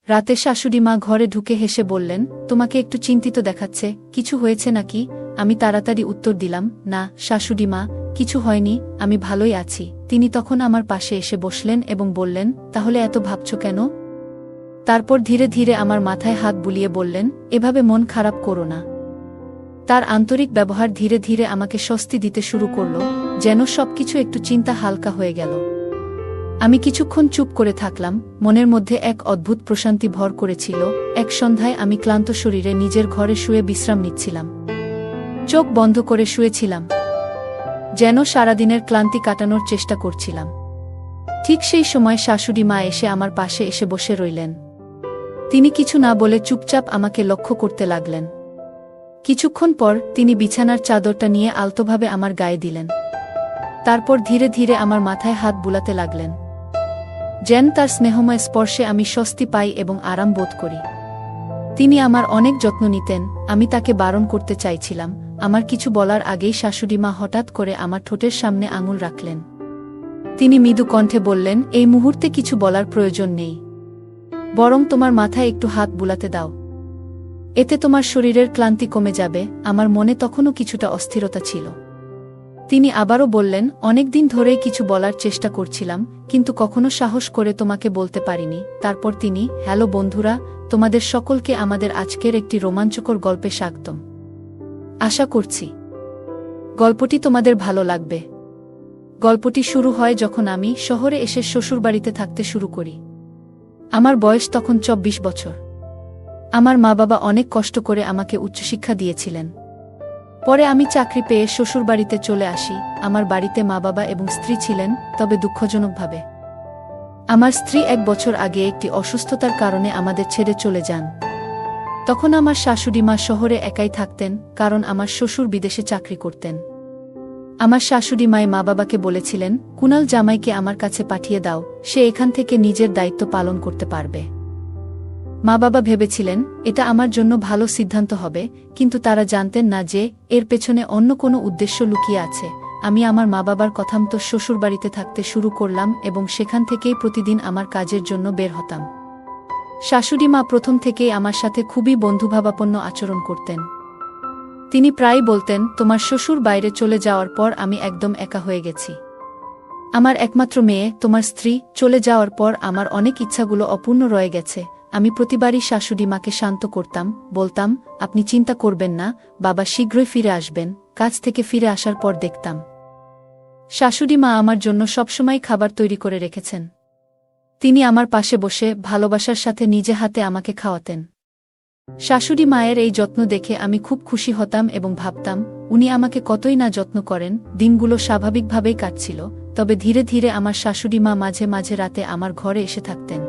রাতে শাশুড়িমা ঘরে ঢুকে হেসে বললেন, তোমাকে একটু চিন্তিত দেখাচ্ছে, কিছু হয়েছে নাকি? আমি তাড়াতাড়ি উত্তর দিলাম, না শাশুড়িমা, কিছু হয়নি, আমি ভালোই আছি। তিনি তখন আমার পাশে এসে বসলেন এবং বললেন, তাহলে এত ভাবছ কেন? তারপর ধীরে ধীরে আমার মাথায় হাত বুলিয়ে বললেন, এভাবে মন খারাপ করো না। তার আন্তরিক ব্যবহার ধীরে ধীরে আমাকে স্বস্তি দিতে শুরু করল, যেন সবকিছু একটু চিন্তা হালকা হয়ে গেল। আমি কিছুক্ষণ চুপ করে থাকলাম, মনের মধ্যে এক অদ্ভুত প্রশান্তি ভর করেছিল। এক সন্ধ্যায় আমি ক্লান্ত শরীরে নিজের ঘরে শুয়ে বিশ্রাম নিচ্ছিলাম। চোখ বন্ধ করে শুয়েছিলাম, যেন সারাদিনের ক্লান্তি কাটানোর চেষ্টা করছিলাম। ঠিক সেই সময় শাশুড়ি মা এসে আমার পাশে এসে বসে রইলেন। তিনি কিছু না বলে চুপচাপ আমাকে লক্ষ্য করতে লাগলেন। কিছুক্ষণ পর তিনি বিছানার চাদরটা নিয়ে আলতোভাবে আমার গায়ে দিলেন। তারপর ধীরে ধীরে আমার মাথায় হাত বুলাতে লাগলেন। যেন তার স্নেহময় স্পর্শে আমি স্বস্তি পাই এবং আরাম বোধ করি। তিনি আমার অনেক যত্ন নিতেন। আমি তাকে বারণ করতে চাইছিলাম, আমার কিছু বলার আগেই শাশুড়িমা হঠাৎ করে আমার ঠোঁটের সামনে আঙুল রাখলেন। তিনি মৃদু কণ্ঠে বললেন, এই মুহূর্তে কিছু বলার প্রয়োজন নেই, বরং তোমার মাথায় একটু হাত বুলাতে দাও। এতে তোমার শরীরের ক্লান্তি কমে যাবে। আমার মনে তখনও কিছুটা অস্থিরতা ছিল। তিনি আবারও বললেন, অনেকদিন ধরেই কিছু বলার চেষ্টা করছিলাম, কিন্তু কখনো সাহস করে তোমাকে বলতে পারিনি। তারপর তিনি, হ্যালো বন্ধুরা, তোমাদের সকলকে আমাদের আজকের একটি রোমাঞ্চকর গল্পে স্বাগতম। আশা করছি গল্পটি তোমাদের ভালো লাগবে। গল্পটি শুরু হয় যখন আমি শহরে এসে শ্বশুরবাড়িতে থাকতে শুরু করি। আমার বয়স তখন 24 বছর। আমার মা বাবা অনেক কষ্ট করে আমাকে উচ্চশিক্ষা দিয়েছিলেন। পরে আমি চাকরি পেয়ে শ্বশুরবাড়িতে চলে আসি। আমার বাড়িতে মা বাবা এবং স্ত্রী ছিলেন, তবে দুঃখজনকভাবে আমার স্ত্রী 1 বছর আগে একটি অসুস্থতার কারণে আমাদের ছেড়ে চলে যান। তখন আমার শাশুড়িমা শহরে একাই থাকতেন, কারণ আমার শ্বশুর বিদেশে চাকরি করতেন। আমার শাশুড়িমায় মা বাবাকে বলেছিলেন, কুনাল জামাইকে আমার কাছে পাঠিয়ে দাও, সে এখান থেকে নিজের দায়িত্ব পালন করতে পারবে। মা বাবা ভেবেছিলেন এটা আমার জন্য ভালো সিদ্ধান্ত হবে, কিন্তু তারা জানতেন না যে এর পেছনে অন্য কোনো উদ্দেশ্য লুকিয়ে আছে। আমি আমার মা বাবার কথামতো শ্বশুরবাড়িতে থাকতে শুরু করলাম এবং সেখান থেকেই প্রতিদিন আমার কাজের জন্য বের হতাম। শাশুড়ি মা প্রথম থেকেই আমার সাথে খুবই বন্ধুভাবাপন্ন আচরণ করতেন। তিনি প্রায়ই বলতেন, তোমার শ্বশুর বাইরে চলে যাওয়ার পর আমি একদম একা হয়ে গেছি। আমার একমাত্র মেয়ে, তোমার স্ত্রী, চলে যাওয়ার পর আমার অনেক ইচ্ছাগুলো অপূর্ণ রয়ে গেছে। আমি প্রতিবারই শাশুড়ি মাকে শান্ত করতাম, বলতাম, আপনি চিন্তা করবেন না, বাবা শীঘ্রই ফিরে আসবেন। কাজ থেকে ফিরে আসার পর দেখতাম শাশুড়ি মা আমার জন্য সবসময় খাবার তৈরি করে রেখেছেন। তিনি আমার পাশে বসে ভালোবাসার সাথে নিজে হাতে আমাকে খাওয়াতেন। শাশুড়ি মায়ের এই যত্ন দেখে আমি খুব খুশি হতাম এবং ভাবতাম, উনি আমাকে কতই না যত্ন করেন। দিনগুলো স্বাভাবিকভাবেই কাটছিল, তবে ধীরে ধীরে আমার শাশুড়ি মা মাঝে মাঝে রাতে আমার ঘরে এসে থাকতেন।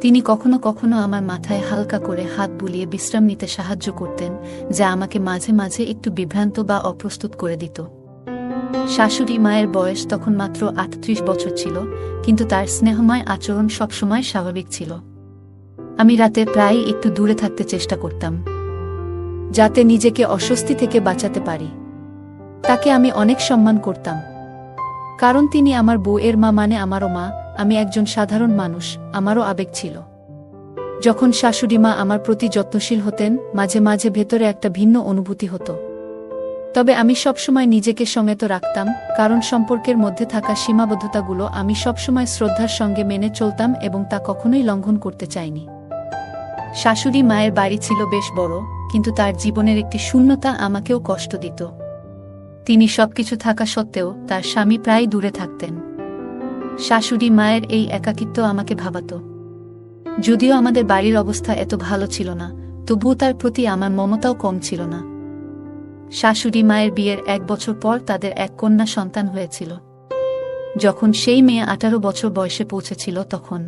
তিনি কখনো কখনো আমার মাথায় হালকা করে হাত বুলিয়ে বিশ্রাম নিতে সাহায্য করতেন, যা আমাকে মাঝে মাঝে একটু বিভ্রান্ত বা অপ্রস্তুত করে দিত। শাশুড়ি মায়ের বয়স তখন মাত্র 38 বছর ছিল, কিন্তু তার স্নেহময় আচরণ সবসময় স্বাভাবিক ছিল। আমি রাতে প্রায় একটু দূরে থাকতে চেষ্টা করতাম, যাতে নিজেকে অস্বস্তি থেকে বাঁচাতে পারি। তাকে আমি অনেক সম্মান করতাম, কারণ তিনি আমার বউয়ের মা, মানে আমারও মা। আমি একজন সাধারণ মানুষ, আমারও আবেগ ছিল। যখন শাশুড়ি মা আমার প্রতি যত্নশীল হতেন, মাঝে মাঝে ভেতরে একটা ভিন্ন অনুভূতি হতো। তবে আমি সবসময় নিজেকে সংযত রাখতাম, কারণ সম্পর্কের মধ্যে থাকা সীমাবদ্ধতাগুলো আমি সবসময় শ্রদ্ধার সঙ্গে মেনে চলতাম এবং তা কখনোই লঙ্ঘন করতে চাইনি। শাশুড়ি মায়ের বাড়ি ছিল বেশ বড়, কিন্তু তার জীবনের একটি শূন্যতা আমাকেও কষ্ট দিত। তিনি সবকিছু থাকা সত্ত্বেও তার স্বামী প্রায় দূরে থাকতেন। শাশুড়ি মায়ের এই একাকিত্ব আমাকে ভাবাত। যদিও আমাদের বাড়ির অবস্থা এত ভালো ছিল না, তবুও তার প্রতি আমার মমতাও কম ছিল না। শাশুড়ি মায়ের বিয়ের 1 বছর পর তাদের এক কন্যা সন্তান হয়েছিল। যখন সেই মেয়ে 18 বছর বয়সে পৌঁছেছিল, তখন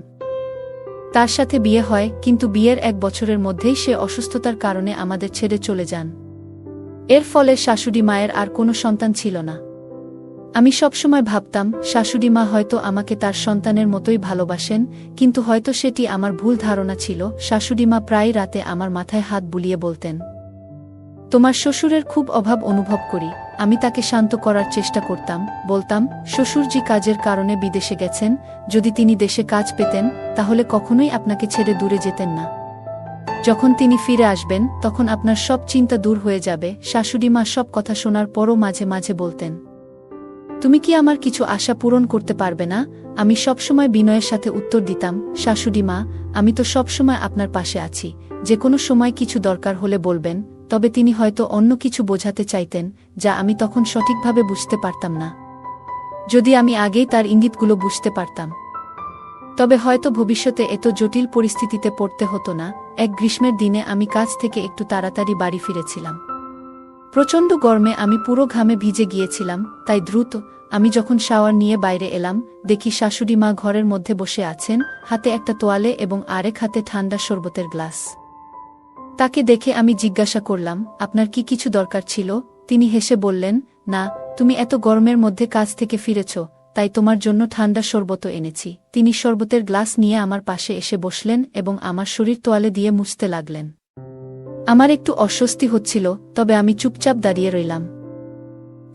তার সাথে বিয়ে হয়, কিন্তু বিয়ের 1 বছরের মধ্যেই সে অসুস্থতার কারণে আমাদের ছেড়ে চলে যান। এর ফলে শাশুড়ি মায়ের আর কোনো সন্তান ছিল না। আমি সবসময় ভাবতাম, শাশুড়ি মা হয়তো আমাকে তার সন্তানের মতোই ভালোবাসেন, কিন্তু হয়তো সেটি আমার ভুল ধারণা ছিল। শাশুড়ি মা প্রায় রাতে আমার মাথায় হাত বুলিয়ে বলতেন, তোমার শ্বশুরের খুব অভাব অনুভব করি। আমি তাকে শান্ত করার চেষ্টা করতাম, বলতাম, শ্বশুরজি কাজের কারণে বিদেশে গেছেন, যদি তিনি দেশে কাজ পেতেন তাহলে কখনোই আপনাকে ছেড়ে দূরে যেতেন না। যখন তিনি ফিরে আসবেন তখন আপনার সব চিন্তা দূর হয়ে যাবে। শাশুড়িমা সব কথা শোনার পরও মাঝে মাঝে বলতেন, তুমি কি আমার কিছু আশা পূরণ করতে পারবে না? আমি সবসময় বিনয়ের সাথে উত্তর দিতাম, শাশুড়িমা, আমি তো সবসময় আপনার পাশে আছি, যে কোনো সময় কিছু দরকার হলে বলবেন। তবে তিনি হয়তো অন্য কিছু বোঝাতে চাইতেন, যা আমি তখন সঠিকভাবে বুঝতে পারতাম না। যদি আমি আগেই তার ইঙ্গিতগুলো বুঝতে পারতাম, তবে হয়তো ভবিষ্যতে এত জটিল পরিস্থিতিতে পড়তে হতো না। এক গ্রীষ্মের দিনে আমি কাজ থেকে একটু তাড়াতাড়ি বাড়ি ফিরেছিলাম। প্রচণ্ড গরমে আমি পুরো ঘামে ভিজে গিয়েছিলাম, তাই দ্রুত আমি যখন শাওয়ার নিয়ে বাইরে এলাম, দেখি শাশুড়িমা ঘরের মধ্যে বসে আছেন, হাতে একটা তোয়ালে এবং আরেক হাতে ঠান্ডা শরবতের গ্লাস। তাকে দেখে আমি জিজ্ঞাসা করলাম, আপনার কি কিছু দরকার ছিল? তিনি হেসে বললেন, না, তুমি এত গরমের মধ্যে কাজ থেকে ফিরেছ, তাই তোমার জন্য ঠান্ডা শরবত এনেছি। তিনি শরবতের গ্লাস নিয়ে আমার পাশে এসে বসলেন এবং আমার শরীর তোয়ালে দিয়ে মুছতে লাগলেন। আমার একটু অস্বস্তি হচ্ছিল, তবে আমি চুপচাপ দাঁড়িয়ে রইলাম।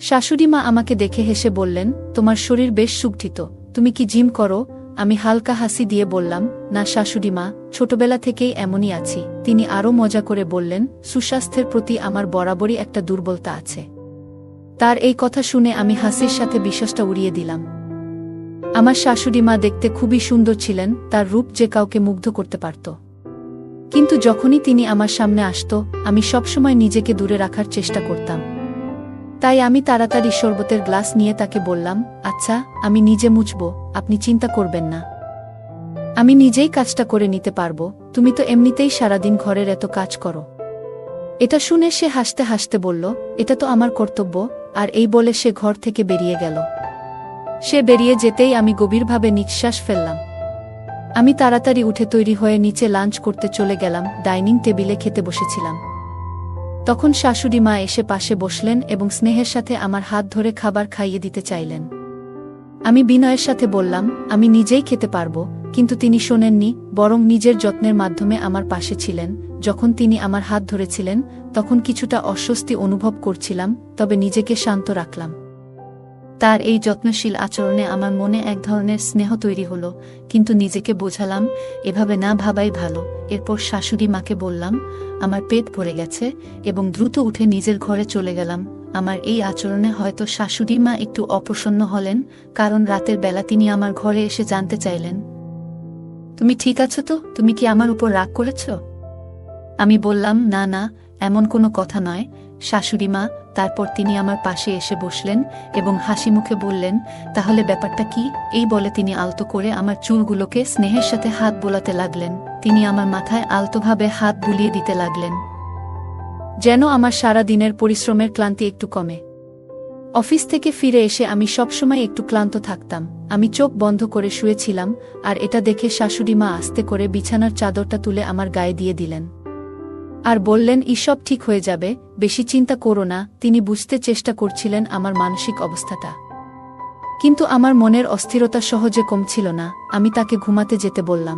শাশুড়িমা আমাকে দেখে হেসে বললেন, তোমার শরীর বেশ সুগঠিত, তুমি কি জিম করো? আমি হালকা হাসি দিয়ে বললাম, না শাশুড়িমা, ছোটবেলা থেকেই এমনই আছি। তিনি আরও মজা করে বললেন, সুস্বাস্থ্যের প্রতি আমার বরাবরই একটা দুর্বলতা আছে। তার এই কথা শুনে আমি হাসির সাথে বিশ্বাসটা উড়িয়ে দিলাম। আমার শাশুড়িমা দেখতে খুবই সুন্দর ছিলেন, তার রূপ যে কাউকে মুগ্ধ করতে পারত। কিন্তু যখনই তিনি আমার সামনে আসত, আমি সবসময় নিজেকে দূরে রাখার চেষ্টা করতাম। তাই আমি তাড়াতাড়ি শরবতের গ্লাস নিয়ে তাকে বললাম, আচ্ছা, আমি নিজে মুছব, আপনি চিন্তা করবেন না, আমি নিজেই কাজটা করে নিতে পারবো, তুমি তো এমনিতেই সারাদিন ঘরের এত কাজ করো। এটা শুনে সে হাসতে হাসতে বলল, এটা তো আমার কর্তব্য। আর এই বলে সে ঘর থেকে বেরিয়ে গেল। সে বেরিয়ে যেতেই আমি গভীরভাবে নিঃশ্বাস ফেললাম। আমি তাড়াতাড়ি উঠে তৈরি হয়ে নিচে লাঞ্চ করতে চলে গেলাম। ডাইনিং টেবিলে খেতে বসেছিলাম। তখন শাশুড়িমা এসে পাশে বসলেন এবং স্নেহের সাথে আমার হাত ধরে খাবার খাইয়ে দিতে চাইলেন। আমি বিনয়ের সাথে বললাম, আমি নিজেই খেতে পারবো, কিন্তু তিনি শোনেননি, বরং নিজের যত্নের মাধ্যমে আমার পাশে ছিলেন। যখন তিনি আমার হাত ধরেছিলেন তখন কিছুটা অস্বস্তি অনুভব করছিলাম, তবে নিজেকে শান্ত রাখলাম। তার এই যত্নশীল আচরণে আমার মনে এক ধরনের স্নেহ তৈরি হলো, কিন্তু নিজেকে বোঝালাম, এভাবে না ভাবাই ভালো। এরপর শাশুড়ি মাকে বললাম, আমার পেট ভরে গেছে, এবং দ্রুত উঠে নিজের ঘরে চলে গেলাম। আমার এই আচরণে হয়তো শাশুড়ি মা একটু অপ্রসন্ন হলেন, কারণ রাতের বেলা তিনি আমার ঘরে এসে জানতে চাইলেন, তুমি ঠিক আছো তো? তুমি কি আমার উপর রাগ করেছ? আমি বললাম, না না, এমন কোনো কথা নয় শাশুড়িমা। তারপর তিনি আমার পাশে এসে বসলেন এবং হাসি মুখে বললেন, তাহলে ব্যাপারটা কি? এই বলে তিনি আলতো করে আমার চুলগুলোকে স্নেহের সাথে হাত বোলাতে লাগলেন। তিনি আমার মাথায় আলতোভাবে হাত বুলিয়ে দিতে লাগলেন, যেন আমার সারা দিনের পরিশ্রমের ক্লান্তি একটু কমে। অফিস থেকে ফিরে এসে আমি সবসময় একটু ক্লান্ত থাকতাম। আমি চোখ বন্ধ করে শুয়েছিলাম, আর এটা দেখে শাশুড়িমা আস্তে করে বিছানার চাদরটা তুলে আমার গায়ে দিয়ে দিলেন আর বললেন, সব ঠিক হয়ে যাবে, বেশি চিন্তা করো না। তিনি বুঝতে চেষ্টা করছিলেন আমার মানসিক অবস্থাটা, কিন্তু আমার মনের অস্থিরতা সহজে কমছিল না। আমি তাকে ঘুমাতে যেতে বললাম।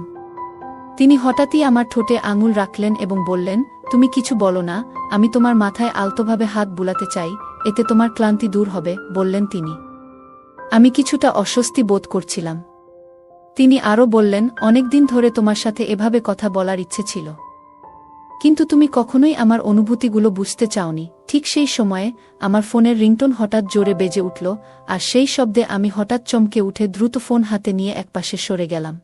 তিনি হঠাৎই আমার ঠোঁটে আঙুল রাখলেন এবং বললেন, তুমি কিছু বলো না, আমি তোমার মাথায় আলতোভাবে হাত বুলাতে চাই, এতে তোমার ক্লান্তি দূর হবে, বললেন তিনি। আমি কিছুটা অস্বস্তি বোধ করছিলাম। তিনি আরও বললেন, অনেকদিন ধরে তোমার সাথে এভাবে কথা বলার ইচ্ছে ছিল, কিন্তু তুমি কখনোই আমার অনুভূতিগুলো বুঝতে চাওনি। ঠিক সেই সময়ে আমার ফোনের রিংটোন হঠাৎ জোরে বেজে উঠল, আর সেই শব্দে আমি হঠাৎ চমকে উঠে দ্রুত ফোন হাতে নিয়ে একপাশে সরে গেলাম।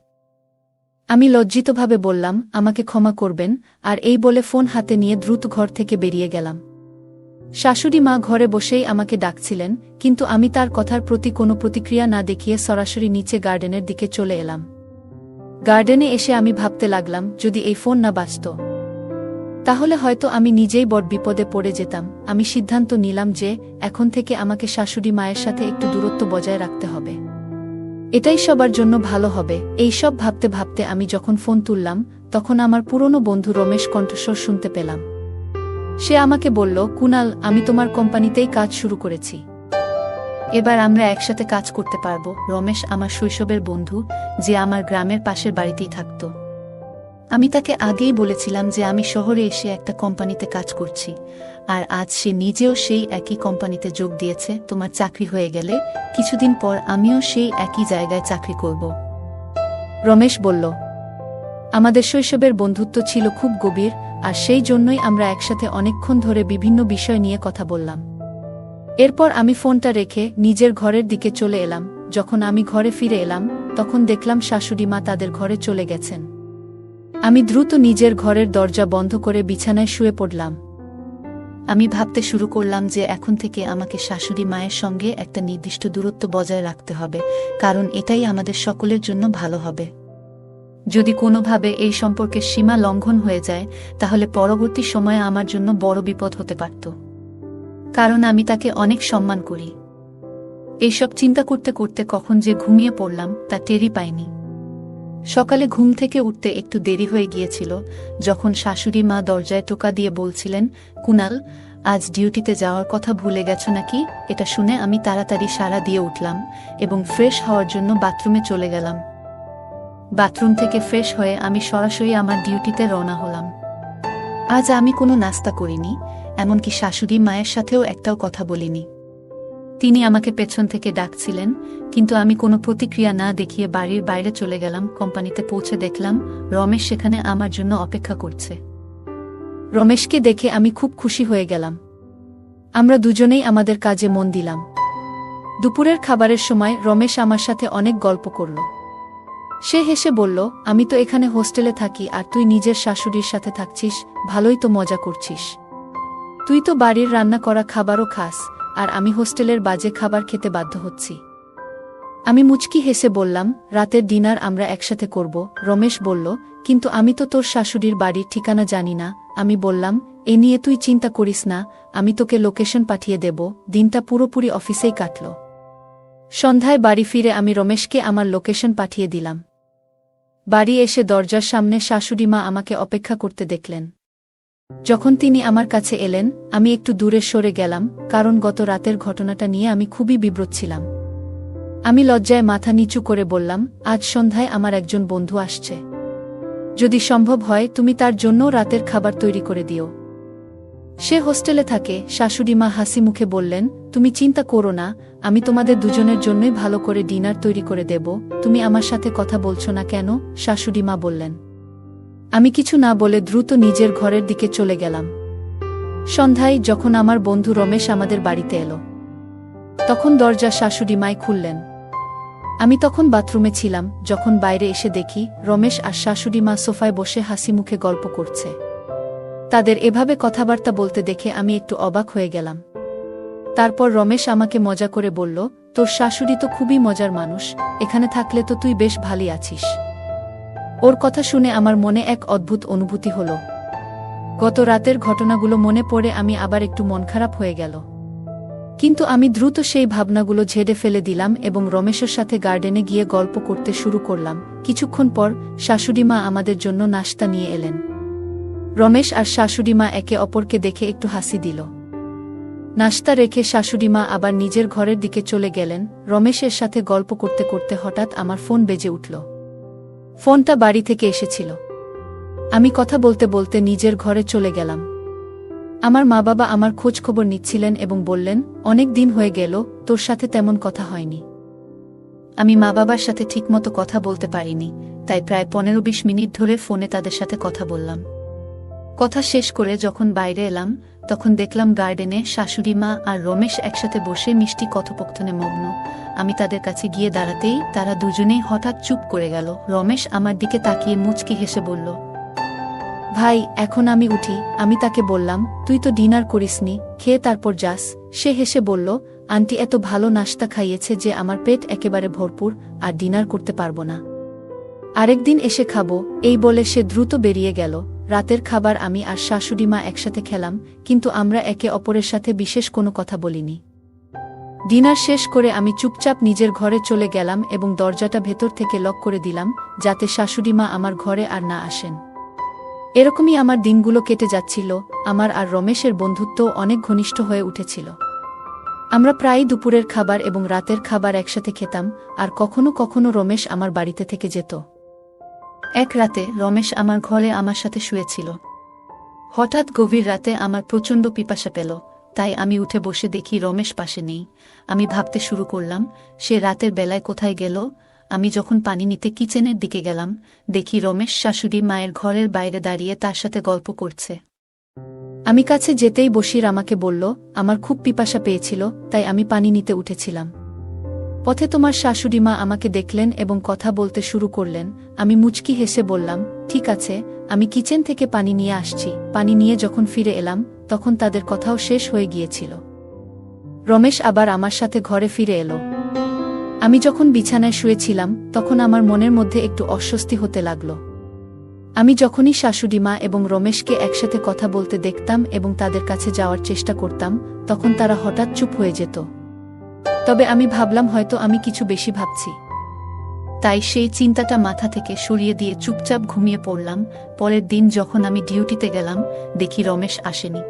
আমি লজ্জিতভাবে বললাম, আমাকে ক্ষমা করবেন, আর এই বলে ফোন হাতে নিয়ে দ্রুত ঘর থেকে বেরিয়ে গেলাম। শাশুড়ি মা ঘরে বসেই আমাকে ডাকছিলেন, কিন্তু আমি তার কথার প্রতি কোনো প্রতিক্রিয়া না দেখিয়ে সরাসরি নিচে গার্ডেনের দিকে চলে এলাম। গার্ডেনে এসে আমি ভাবতে লাগলাম, যদি এই ফোন না বাজত তাহলে হয়তো আমি নিজেই বড় বিপদে পড়ে যেতাম। আমি সিদ্ধান্ত নিলাম যে এখন থেকে আমাকে শাশুড়ি মায়ের সাথে একটু দূরত্ব বজায় রাখতে হবে, এটাই সবার জন্য ভালো হবে। এই সব ভাবতে ভাবতে আমি যখন ফোন তুললাম, তখন আমার পুরনো বন্ধু রমেশ কণ্ঠস্বর শুনতে পেলাম। সে আমাকে বলল, কুনাল, আমি তোমার কোম্পানিতেই কাজ শুরু করেছি, এবার আমরা একসাথে কাজ করতে পারবো। রমেশ আমার শৈশবের বন্ধু, যে আমার গ্রামের পাশের বাড়িতেই থাকত। আমি তাকে আগেই বলেছিলাম যে আমি শহরে এসে একটা কোম্পানিতে কাজ করছি, আর আজ সে নিজেও সেই একই কোম্পানিতে যোগ দিয়েছে। তোমার চাকরি হয়ে গেলে কিছুদিন পর আমিও সেই একই জায়গায় চাকরি করব। রমেশ বলল, আমাদের শৈশবের বন্ধুত্ব ছিল খুব গভীর, আর সেই জন্যই আমরা একসাথে অনেকক্ষণ ধরে বিভিন্ন বিষয় নিয়ে কথা বললাম। এরপর আমি ফোনটা রেখে নিজের ঘরের দিকে চলে এলাম। যখন আমি ঘরে ফিরে এলাম তখন দেখলাম শাশুড়ি মা তাদের ঘরে চলে গেছেন। আমি দ্রুত নিজের ঘরের দরজা বন্ধ করে বিছানায় শুয়ে পড়লাম। আমি ভাবতে শুরু করলাম যে এখন থেকে আমাকে শাশুড়ি মায়ের সঙ্গে একটা নির্দিষ্ট দূরত্ব বজায় রাখতে হবে, কারণ এটাই আমাদের সকলের জন্য ভালো হবে। যদি কোনোভাবে এই সম্পর্কের সীমা লঙ্ঘন হয়ে যায় তাহলে পরবর্তী সময়ে আমার জন্য বড় বিপদ হতে পারত, কারণ আমি তাকে অনেক সম্মান করি। এইসব চিন্তা করতে করতে কখন যে ঘুমিয়ে পড়লাম তা টেরই পাইনি। সকালে ঘুম থেকে উঠতে একটু দেরি হয়ে গিয়েছিল যখন শাশুড়ি মা দরজায় টোকা দিয়ে বলছিলেন, কুনাল, আজ ডিউটিতে যাওয়ার কথা ভুলে গেছো নাকি? এটা শুনে আমি তাড়াতাড়ি সাড়া দিয়ে উঠলাম এবং ফ্রেশ হওয়ার জন্য বাথরুমে চলে গেলাম। বাথরুম থেকে ফ্রেশ হয়ে আমি সরাসরি আমার ডিউটিতে রওনা হলাম। আজ আমি কোনো নাস্তা করিনি, এমনকি শাশুড়ি মায়ের সাথেও একটাও কথা বলিনি। তিনি আমাকে পেছন থেকে ডাকছিলেন, কিন্তু আমি কোনো প্রতিক্রিয়া না দেখিয়ে বাড়ির বাইরে চলে গেলাম। কোম্পানিতে পৌঁছে দেখলাম রমেশ সেখানে আমার জন্য অপেক্ষা করছে। রমেশকে দেখে আমি খুব খুশি হয়ে গেলাম। আমরা দুজনেই আমাদের কাজে মন দিলাম। দুপুরের খাবারের সময় রমেশ আমার সাথে অনেক গল্প করল। সে হেসে বলল, আমি তো এখানে হোস্টেলে থাকি আর তুই নিজের শাশুড়ির সাথে থাকছিস, ভালোই তো মজা করছিস। তুই তো বাড়ির রান্না করা খাবারও খাস, আর আমি হোস্টেলের বাজে খাবার খেতে বাধ্য হচ্ছি। আমি মুচকি হেসে বললাম, রাতের ডিনার আমরা একসাথে করব। রমেশ বলল, কিন্তু আমি তো তোর শাশুড়ির বাড়ির ঠিকানা জানি না। আমি বললাম, এ নিয়ে তুই চিন্তা করিস না, আমি তোকে লোকেশন পাঠিয়ে দেব। দিনটা পুরোপুরি অফিসেই কাটল। সন্ধ্যায় বাড়ি ফিরে আমি রমেশকে আমার লোকেশন পাঠিয়ে দিলাম। বাড়ি এসে দরজার সামনে শাশুড়ি মা আমাকে অপেক্ষা করতে দেখলেন। যখন তিনি আমার কাছে এলেন আমি একটু দূরে সরে গেলাম, কারণ গত রাতের ঘটনাটা নিয়ে আমি খুবই বিব্রত ছিলাম। আমি লজ্জায় মাথা নিচু করে বললাম, আজ সন্ধ্যায় আমার একজন বন্ধু আসছে। যদি সম্ভব হয় তুমি তার জন্য রাতের খাবার তৈরি করে দিও। সে হোস্টেলে থাকে। শাশুড়ি মা হাসি মুখে বললেন, তুমি চিন্তা করো না, আমি তোমাদের দুজনের জন্যই ভালো করে ডিনার তৈরি করে দেব। তুমি আমার সাথে কথা বলছো না কেন? শাশুড়ি মা বললেন। আমি কিছু না বলে দ্রুত নিজের ঘরের দিকে চলে গেলাম। সন্ধ্যায় যখন আমার বন্ধু রমেশ আমাদের বাড়িতে এলো তখন দরজা শাশুড়ি মাই খুললেন। আমি তখন বাথরুমে ছিলাম। যখন বাইরে এসে দেখি রমেশ আর শাশুড়ি মা সোফায় বসে হাসি মুখে গল্প করছে। তাদের এভাবে কথাবার্তা বলতে দেখে আমি একটু অবাক হয়ে গেলাম। তারপর রমেশ আমাকে মজা করে বলল, তোর শাশুড়ি তো খুবই মজার মানুষ, এখানে থাকলে তো তুই বেশ ভালোই আছিস। ওর কথা শুনে আমার মনে এক অদ্ভুত অনুভূতি হলো। গত রাতের ঘটনাগুলো মনে পড়ে আমি আবার একটু মন খারাপ হয়ে গেল। কিন্তু আমি দ্রুত সেই ভাবনাগুলো ঝেড়ে ফেলে দিলাম এবং রমেশের সাথে গার্ডেনে গিয়ে গল্প করতে শুরু করলাম। কিছুক্ষণ পর শাশুড়ি মা আমাদের জন্য নাশতা নিয়ে এলেন। রমেশ আর শাশুড়ি মা একে অপরকে দেখে একটু হাসি দিল। নাশতা রেখে শাশুড়ি মা আবার নিজের ঘরের দিকে চলে গেলেন। রমেশের সাথে গল্প করতে করতে হঠাৎ আমার ফোন বেজে উঠল। ফোনটা বাড়ি থেকে এসেছিল। আমি কথা বলতে বলতে নিজের ঘরে চলে গেলাম। আমার মা বাবা আমার খোঁজ খবর নিচ্ছিলেন এবং বললেন, অনেক দিন হয়ে গেল, তোর সাথে তেমন কথা হয়নি। আমি মা বাবার সাথে ঠিকমতো কথা বলতে পারিনি, তাই প্রায় 15-20 মিনিট ধরে ফোনে তাদের সাথে কথা বললাম। কথা শেষ করে যখন বাইরে এলাম তখন দেখলাম গার্ডেনে শাশুড়ি মা আর রমেশ একসাথে বসে মিষ্টি কথোপকথনে মগ্ন। আমি তাদের কাছে গিয়ে দাঁড়াতেই তারা দুজনেই হঠাৎ চুপ করে গেল। রমেশ আমার দিকে তাকিয়ে মুচকি হেসে বলল, ভাই, এখন আমি উঠি। আমি তাকে বললাম, তুই তো ডিনার করিসনি, খেয়ে তারপর যাস। সে হেসে বলল, আন্টি এত ভালো নাশতা খাইয়েছে যে আমার পেট একেবারে ভরপুর, আর ডিনার করতে পারবো না। আরেকদিন এসে খাবো। এই বলে সে দ্রুত বেরিয়ে গেল। রাতের খাবার আমি আর শাশুড়ি মা একসাথে খেলাম, কিন্তু আমরা একে অপরের সাথে বিশেষ কোনো কথা বলিনি। ডিনার শেষ করে আমি চুপচাপ নিজের ঘরে চলে গেলাম এবং দরজাটা ভেতর থেকে লক করে দিলাম, যাতে শাশুড়ি মা আমার ঘরে আর না আসেন। এরকমই আমার দিনগুলো কেটে যাচ্ছিল। আমার আর রমেশের বন্ধুত্ব অনেক ঘনিষ্ঠ হয়ে উঠেছিল। আমরা প্রায়ই দুপুরের খাবার এবং রাতের খাবার একসাথে খেতাম, আর কখনো কখনো রমেশ আমার বাড়িতে থেকে যেত। এক রাতে রমেশ আমার ঘরে আমার সাথে শুয়েছিল। হঠাৎ গভীর রাতে আমার প্রচণ্ড পিপাসা পেল, তাই আমি উঠে বসে দেখি রমেশ পাশে নেই। আমি ভাবতে শুরু করলাম, সে রাতের বেলায় কোথায় গেল। আমি যখন পানি নিতে কিচেনের দিকে গেলাম, দেখি রমেশ শাশুড়ি মায়ের ঘরের বাইরে দাঁড়িয়ে তার সাথে গল্প করছে। আমি কাছে যেতেই বশির আমাকে বলল, আমার খুব পিপাসা পেয়েছিল, তাই আমি পানি নিতে উঠেছিলাম। পথে তোমার শাশুড়ি মা আমাকে দেখলেন এবং কথা বলতে শুরু করলেন। আমি মুচকি হেসে বললাম, ঠিক আছে, আমি কিচেন থেকে পানি নিয়ে আসছি। পানি নিয়ে যখন ফিরে এলাম, তখন তাদের কথাও শেষ হয়ে গিয়েছিল। রমেশ আবার আমার সাথে ঘরে ফিরে এলো। আমি যখন বিছানায় শুয়েছিলাম, তখন আমার মনের মধ্যে একটু অস্বস্তি হতে লাগল। আমি যখনই শাশুড়ি মা এবং রমেশকে একসাথে কথা বলতে দেখতাম এবং তাদের কাছে যাওয়ার চেষ্টা করতাম, তখন তারা হঠাৎ চুপ হয়ে যেত। তবে আমি ভাবলাম হয়তো আমি কিছু বেশি ভাবছি। তাই সেই চিন্তাটা মাথা থেকে সরিয়ে দিয়ে চুপচাপ ঘুমিয়ে পড়লাম। পরের দিন যখন আমি ডিউটিতে গেলাম, দেখি রমেশ আসেনি।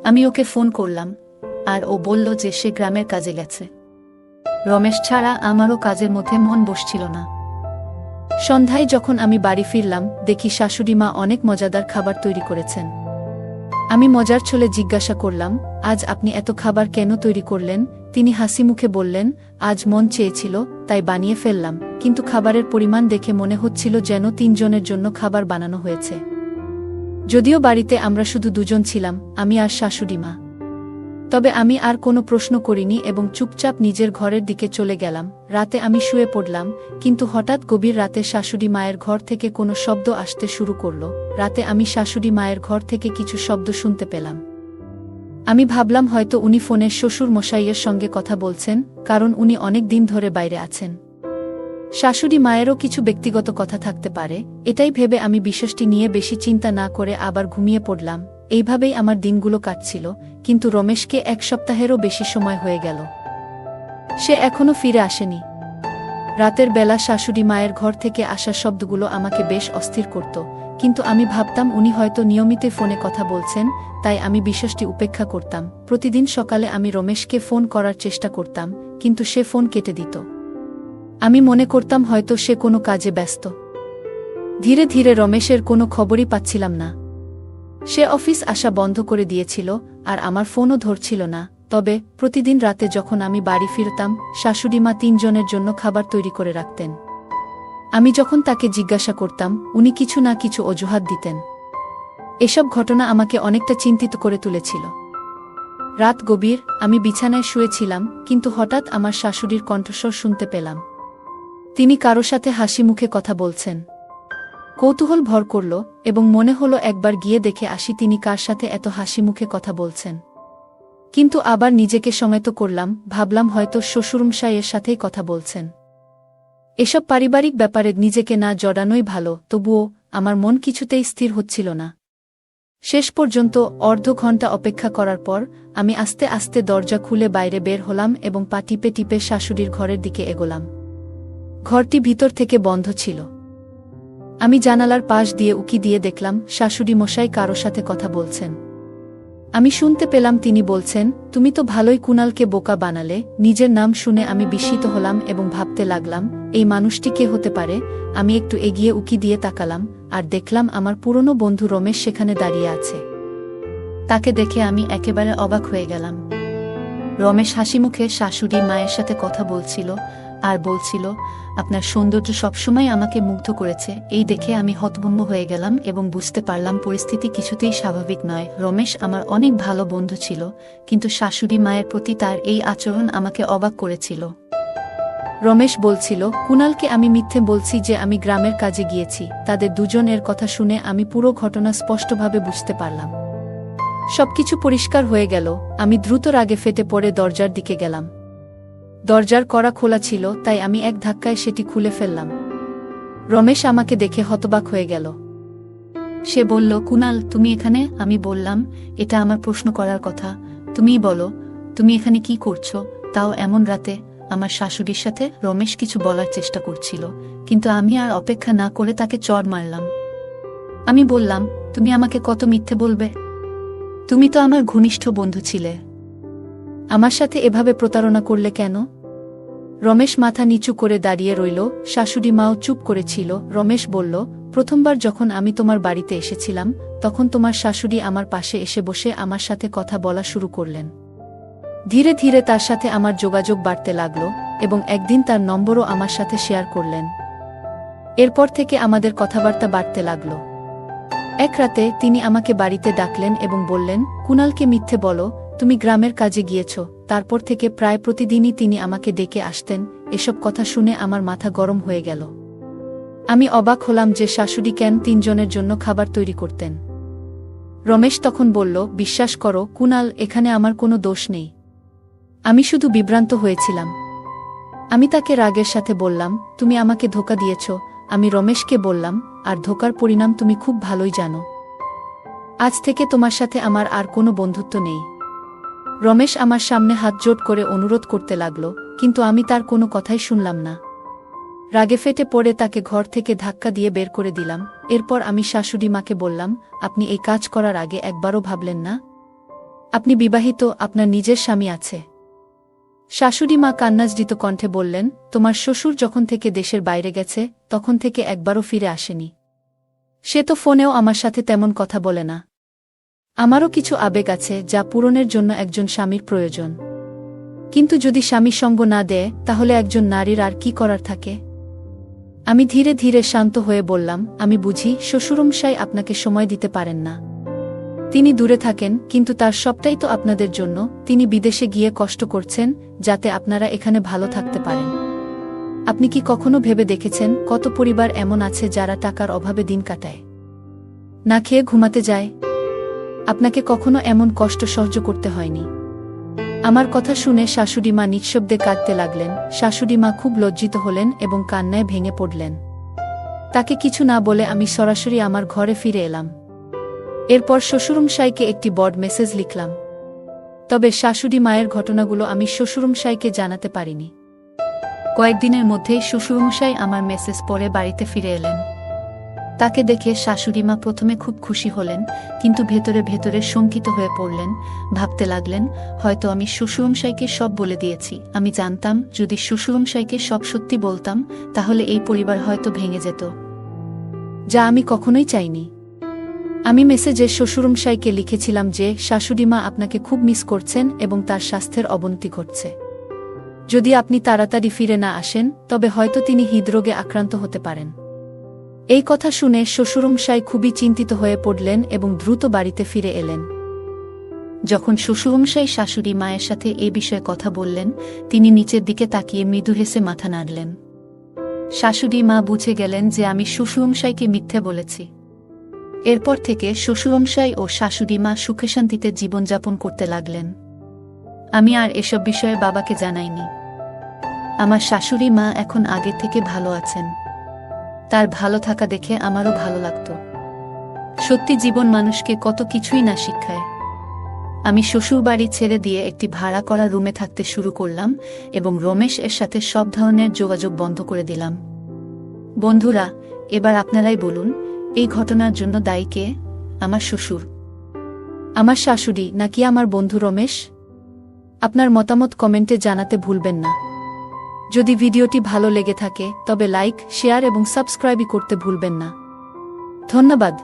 আমি ওকে ফোন করলাম, আর ও বলল যে সে গ্রামের কাজে গেছে। রমেশ ছাড়া আমারও কাজের মধ্যে মন বসছিল না। সন্ধ্যায় যখন আমি বাড়ি ফিরলাম, দেখি শাশুড়ি মা অনেক মজাদার খাবার তৈরি করেছেন। আমি মজার ছলে জিজ্ঞাসা করলাম, আজ আপনি এত খাবার কেন তৈরি করলেন? তিনি হাসি মুখে বললেন, আজ মন চেয়েছিল, তাই বানিয়ে ফেললাম। কিন্তু খাবারের পরিমাণ দেখে মনে হচ্ছিল যেন 3 জনের জন্য খাবার বানানো হয়েছে। যদিও বাড়িতে আমরা শুধু 2 জন ছিলাম, আমি আর শাশুড়ি মা। তবে আমি আর কোনো প্রশ্ন করিনি এবং চুপচাপ নিজের ঘরের দিকে চলে গেলাম। রাতে আমি শুয়ে পড়লাম, কিন্তু হঠাৎ গভীর রাতে শাশুড়ি মায়ের ঘর থেকে কোনো শব্দ আসতে শুরু করল। রাতে আমি শাশুড়ি মায়ের ঘর থেকে কিছু শব্দ শুনতে পেলাম। আমি ভাবলাম হয়তো উনি ফোনের শ্বশুর মশাইয়ের সঙ্গে কথা বলছেন, কারণ উনি অনেক দিন ধরে বাইরে আছেন। শাশুড়ি মায়েরও কিছু ব্যক্তিগত কথা থাকতে পারে, এটাই ভেবে আমি বিষয়টি নিয়ে বেশি চিন্তা না করে আবার ঘুমিয়ে পড়লাম। এইভাবেই আমার দিনগুলো কাটছিল, কিন্তু রমেশকে 1 সপ্তাহেরও বেশি সময় হয়ে গেল। সে এখনো ফিরে আসেনি। রাতের বেলা শাশুড়ি মায়ের ঘর থেকে আসা শব্দগুলো আমাকে বেশ অস্থির করত, কিন্তু আমি ভাবতাম উনি হয়তো নিয়মিত ফোনে কথা বলছেন, তাই আমি বিষয়টি উপেক্ষা করতাম। প্রতিদিন সকালে আমি রমেশকে ফোন করার চেষ্টা করতাম, কিন্তু সে ফোন কেটে দিত। আমি মনে করতাম হয়তো সে কোনো কাজে ব্যস্ত। ধীরে ধীরে রমেশের কোনো খবরই পাচ্ছিলাম না। সে অফিস আসা বন্ধ করে দিয়েছিল, আর আমার ফোনও ধরছিল না। তবে প্রতিদিন রাতে যখন আমি বাড়ি ফিরতাম, শাশুড়ি মা 3 জনের জন্য খাবার তৈরি করে রাখতেন। আমি যখন তাকে জিজ্ঞাসা করতাম, উনি কিছু না কিছু অজুহাত দিতেন। এসব ঘটনা আমাকে অনেকটা চিন্তিত করে তুলেছিল। রাত গভীর, আমি বিছানায় শুয়েছিলাম, কিন্তু হঠাৎ আমার শাশুড়ির কণ্ঠস্বর শুনতে পেলাম। তিনি কারো সাথে হাসি মুখে কথা বলছেন। কৌতূহল ভর করল এবং মনে হলো একবার গিয়ে দেখে আসি তিনি কার সাথে এত হাসি মুখে কথা বলছেন। কিন্তু আবার নিজেকে সংযত করলাম, ভাবলাম হয়তো শ্বশুরমশাইয়ের সাথেই কথা বলছেন। এসব পারিবারিক ব্যাপারে নিজেকে না জড়ানোই ভালো। তবুও আমার মন কিছুতেই স্থির হচ্ছিল না। শেষ পর্যন্ত অর্ধ ঘণ্টা অপেক্ষা করার পর আমি আস্তে আস্তে দরজা খুলে বাইরে বের হলাম এবং পা টিপে টিপে শাশুড়ির ঘরের দিকে এগোলাম। ঘরটি ভিতর থেকে বন্ধ ছিল। আমি জানালার পাশ দিয়ে উকি দিয়ে দেখলাম শাশুড়ি মশাই কারো সাথে কথা বলছেন। আমি শুনতে পেলাম তিনি বলছেন, তুমি তো ভালোই কুণালকে বোকা বানালে। নিজের নাম শুনে আমি বিস্মিত হলাম এবং ভাবতে লাগলাম, এই মানুষটি কে হতে পারে। আমি একটু এগিয়ে উকি দিয়ে তাকালাম, আর দেখলাম আমার পুরনো বন্ধু রমেশ সেখানে দাঁড়িয়ে আছে। তাকে দেখে আমি একেবারে অবাক হয়ে গেলাম। রমেশ হাসিমুখে শাশুড়ি মায়ের সাথে কথা বলছিল আর বলছিল, আপনার সৌন্দর্য সবসময় আমাকে মুগ্ধ করেছে। এই দেখে আমি হতভম্ব হয়ে গেলাম এবং বুঝতে পারলাম পরিস্থিতি কিছুতেই স্বাভাবিক নয়। রমেশ আমার অনেক ভালো বন্ধু ছিল, কিন্তু শাশুড়ি মায়ের প্রতি তার এই আচরণ আমাকে অবাক করেছিল। রমেশ বলছিল, কুণালকে আমি মিথ্যে বলছি যে আমি গ্রামের কাজে গিয়েছি। তাদের দুজনের কথা শুনে আমি পুরো ঘটনা স্পষ্টভাবে বুঝতে পারলাম। সবকিছু পরিষ্কার হয়ে গেল। আমি দ্রুত রাগে ফেটে পড়ে দরজার দিকে গেলাম। দরজার কড়া খোলা ছিল, তাই আমি এক ধাক্কায় সেটি খুলে ফেললাম। রমেশ আমাকে দেখে হতবাক হয়ে গেল। সে বলল, কুণাল, তুমি এখানে? আমি বললাম, এটা আমার প্রশ্ন করার কথা। তুমিই বলো, তুমি এখানে কি করছো, তাও এমন রাতে? আমার শাশুড়ির সাথে? রমেশ কিছু বলার চেষ্টা করছিল, কিন্তু আমি আর অপেক্ষা না করে তাকে চড় মারলাম। আমি বললাম, তুমি আমাকে কত মিথ্যে বলবে? তুমি তো আমার ঘনিষ্ঠ বন্ধু ছিলে। আমার সাথে এভাবে প্রতারণা করলে কেন? রমেশ মাথা নিচু করে দাঁড়িয়ে রইল, শাশুড়ি মাও চুপ করেছিল। রমেশ বলল, প্রথমবার যখন আমি তোমার বাড়িতে এসেছিলাম, তখন তোমার শাশুড়ি আমার পাশে এসে বসে আমার সাথে কথা বলা শুরু করলেন। ধীরে ধীরে তার সাথে আমার যোগাযোগ বাড়তে লাগল এবং একদিন তার নম্বরও আমার সাথে শেয়ার করলেন। এরপর থেকে আমাদের কথাবার্তা বাড়তে লাগল। এক রাতে তিনি আমাকে বাড়িতে ডাকলেন এবং বললেন, কুণালকে মিথ্যে বলো, তুমি গ্রামের কাজে গিয়েছ। তারপর থেকে প্রায় প্রতিদিনই তিনি আমাকে ডেকে আসতেন। এসব কথা শুনে আমার মাথা গরম হয়ে গেল। আমি অবাক হলাম যে শাশুড়ি কেন 3 জনের জন্য খাবার তৈরি করতেন। রমেশ তখন বলল, বিশ্বাস করো কুণাল, এখানে আমার কোনো দোষ নেই। আমি শুধু বিভ্রান্ত হয়েছিলাম। আমি তাকে রাগের সাথে বললাম, তুমি আমাকে ধোঁকা দিয়েছ। আমি রমেশকে বললাম, আর ধোঁকার পরিণাম তুমি খুব ভালোই জানো। আজ থেকে তোমার সাথে আমার আর কোনো বন্ধুত্ব নেই। রমেশ আমার সামনে হাত জোট করে অনুরোধ করতে লাগল, কিন্তু আমি তার কোনো কথাই শুনলাম না। রাগে ফেটে পড়ে তাকে ঘর থেকে ধাক্কা দিয়ে বের করে দিলাম। এরপর আমি শাশুড়ি মাকে বললাম, আপনি এই কাজ করার আগে একবারও ভাবলেন না? আপনি বিবাহিত, আপনার নিজের স্বামী আছে। শাশুড়ি মা কান্নাজড়িত কণ্ঠে বললেন, তোমার শ্বশুর যখন থেকে দেশের বাইরে গেছে, তখন থেকে একবারও ফিরে আসেনি। সে তো ফোনেও আমার সাথে তেমন কথা বলে না। আমারও কিছু আবেগ আছে যা পূরণের জন্য একজন স্বামীর প্রয়োজন। কিন্তু যদি স্বামী সঙ্গ না দেয়, তাহলে একজন নারীর আর কি করার থাকে? আমি ধীরে ধীরে শান্ত হয়ে বললাম, আমি বুঝি শ্বশুরমশাই আপনাকে সময় দিতে পারেন না। তিনি দূরে থাকেন, কিন্তু তার সবটাই তো আপনাদের জন্য। তিনি বিদেশে গিয়ে কষ্ট করছেন যাতে আপনারা এখানে ভালো থাকতে পারেন। আপনি কি কখনো ভেবে দেখেছেন কত পরিবার এমন আছে যারা টাকার অভাবে দিন কাটায়, না খেয়ে ঘুমাতে যায়? আপনাকে কখনো এমন কষ্ট সহ্য করতে হয়নি। আমার কথা শুনে শাশুড়ি মা নিঃশব্দে কাঁদতে লাগলেন। শাশুড়ি মা খুব লজ্জিত হলেন এবং কান্নায় ভেঙে পড়লেন। তাকে কিছু না বলে আমি সরাসরি আমার ঘরে ফিরে এলাম। এরপর শ্বশুরমশাইকে একটি বড় মেসেজ লিখলাম। তবে শাশুড়ি মায়ের ঘটনাগুলো আমি শ্বশুরমশাইকে জানাতে পারিনি। কয়েকদিনের মধ্যেই শ্বশুরমশাই আমার মেসেজ পড়ে বাড়িতে ফিরে এলেন। তাকে দেখে শাশুড়ি মা প্রথমে খুব খুশি হলেন, কিন্তু ভেতরে ভেতরে শঙ্কিত হয়ে পড়লেন। ভাবতে লাগলেন, হয়তো আমি শ্বশুরমশাইকে সব বলে দিয়েছি। আমি জানতাম যদি শ্বশুরমশাইকে সব সত্যি বলতাম, তাহলে এই পরিবার হয়তো ভেঙে যেত, যা আমি কখনোই চাইনি। আমি মেসেজে শ্বশুরমশাইকে লিখেছিলাম যে শাশুড়িমা আপনাকে খুব মিস করছেন এবং তার স্বাস্থ্যের অবনতি ঘটছে। যদি আপনি তাড়াতাড়ি ফিরে না আসেন, তবে হয়তো তিনি হৃদরোগে আক্রান্ত হতে পারেন। এই কথা শুনে শ্বশুরমশাই খুবই চিন্তিত হয়ে পড়লেন এবং দ্রুত বাড়িতে ফিরে এলেন। যখন শ্বশুরমশাই শাশুড়ি মায়ের সাথে এ বিষয়ে কথা বললেন, তিনি নিচের দিকে তাকিয়ে মৃদু হেসে মাথা নাড়লেন। শাশুড়ি মা বুঝে গেলেন যে আমি শ্বশুরমশাইকে মিথ্যে বলেছি। এরপর থেকে শ্বশুরমশাই ও শাশুড়ি মা সুখে শান্তিতে জীবনযাপন করতে লাগলেন। আমি আর এসব বিষয়ে বাবাকে জানাইনি। আমার শাশুড়ি মা এখন আগের থেকে ভালো আছেন। তার ভালো থাকা দেখে আমারও ভালো লাগত। সত্যি জীবন মানুষকে কত কিছুই না শিখায়। আমি শ্বশুরবাড়ি ছেড়ে দিয়ে একটি ভাড়া করা রুমে থাকতে শুরু করলাম এবং রমেশ এর সাথে সব ধরনের যোগাযোগ বন্ধ করে দিলাম। বন্ধুরা, এবার আপনারাই বলুন, এই ঘটনার জন্য দায়ী কে? আমার শ্বশুর, আমার শাশুড়ি, নাকি আমার বন্ধু রমেশ? আপনার মতামত কমেন্টে জানাতে ভুলবেন না। যদি ভিডিওটি ভালো লেগে থাকে তবে লাইক, শেয়ার এবং সাবস্ক্রাইব করতে ভুলবেন না। ধন্যবাদ।